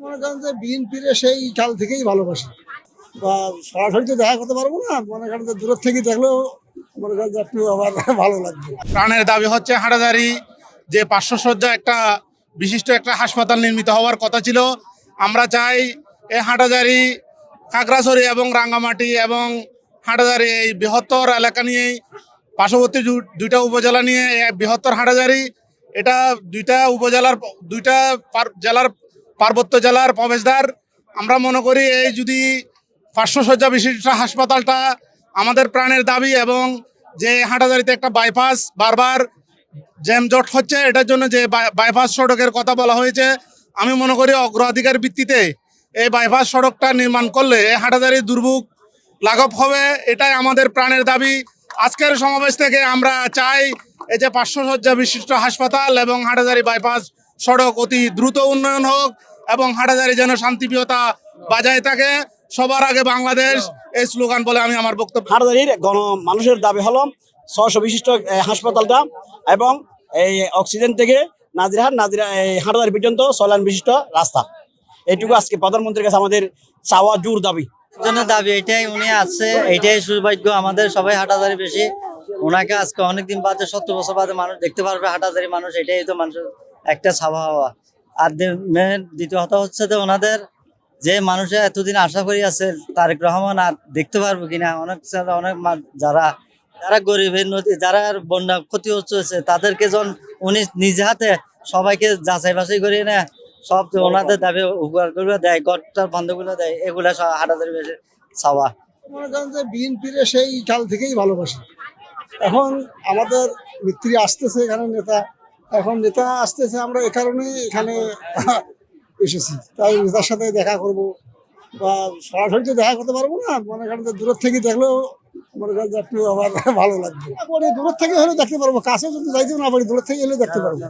মনে করেন যে বিএনপির সেই কাল থেকেই ভালোবাসি বা সরাসরি তো দেখা করতে পারবো না, মনে করেন যে দূরের থেকে দেখলেও মনে করেন যে একটু আবার ভালো লাগবে। প্রাণের দাবি হচ্ছে হাটাজারি যে 500 শয্যা একটা বিশিষ্ট একটা হাসপাতাল নির্মিত হওয়ার কথা ছিল। আমরা চাই এই হাটাজারি, খাগড়াছড়ি এবং রাঙ্গামাটি এবং হাটাজারি এই বৃহত্তর এলাকা নিয়েই পার্শ্ববর্তী দুইটা উপজেলা নিয়ে এই বৃহত্তর হাটাজারি, এটা দুইটা জেলার পার্বত্য জেলার প্রবেশদ্বার। আমরা মনে করি এই যদি 500 শয্যা বিশিষ্ট হাসপাতালটা আমাদের প্রাণের দাবি, এবং যে হাটাজারিতে একটা বাইপাস বারবার জ্যামজট হচ্ছে, এটার জন্য যে বাইপাস সড়কের কথা বলা হয়েছে, আমি মনে করি অগ্রাধিকার ভিত্তিতে এই বাইপাস সড়কটা নির্মাণ করলে এই হাটাজারি দুর্ভোগ লাঘব হবে। এটাই আমাদের প্রাণের দাবি। আজকের সমাবেশ থেকে আমরা চাই এই যে 500 শয্যা বিশিষ্ট হাসপাতাল এবং হাটাজারি বাইপাস সড়ক অতি দ্রুত উন্নয়ন হোক এবং হাটাজারি যেন শান্তিপ্রিয়তা বজায় থাকে। সবার আগে বাংলাদেশ, এই স্লোগান বলে আমি আমার বক্তব্য। হাটাজারির মানুষের দাবি হলো 600 বিশিষ্ট হাসপাতালটা এবং এই অক্সিজেন থেকে হাটাজারি পর্যন্ত 6 লাইন বিশিষ্ট রাস্তা। এইটুকু আজকে প্রধানমন্ত্রীর কাছে আমাদের চাওয়া জোর দাবি। জন্য দাবি এটাই, উনি আছে, এইটাই সৌভাগ্য আমাদের সবাই হাটাজারি বেশি। ওনাকে আজকে অনেকদিন বাদে 70 বছর বাদে মানুষ দেখতে পারবে হাটাজারি মানুষ, এটাই তো মানুষের একটা ছাওয়া হওয়া। আর দ্বিতীয় কথা হচ্ছে যে ওনাদের যে মানুষের এতদিন আশা করি আছে তারেক রহমান আর দেখতে পারবো কিনা। অনেক যারা গরিবের নদী, যারা বন্যা ক্ষতি হচ্ছে তাদেরকে যখন উনি নিজে হাতে সবাইকে যাচাই বাছাই করে না সব ওনাদের দাবি উপকার করে দেয়, ঘরটার বন্ধগুলো দেয়, এগুলা সব হাটাজারি বেশি ছাওয়া। মনে করেন যে বিএনপির সেই কাল থেকেই ভালোবাসি। এখন আমাদের মিত্রী আসতেছে এখানে, এখন নেতা আসতেছে, আমরা এ কারণে এখানে এসেছি। তাই নেতার সাথে দেখা করব বা সরাসরি তো দেখা করতে পারবো না, মনে করেন যে দূরের থেকে দেখলেও মনে করেন যে একটু আবার ভালো লাগবে। দূরের থেকে হলে দেখতে পারবো, কাছে যদি যাইতেও না পারি দূরের থেকে এলে দেখতে পারবো।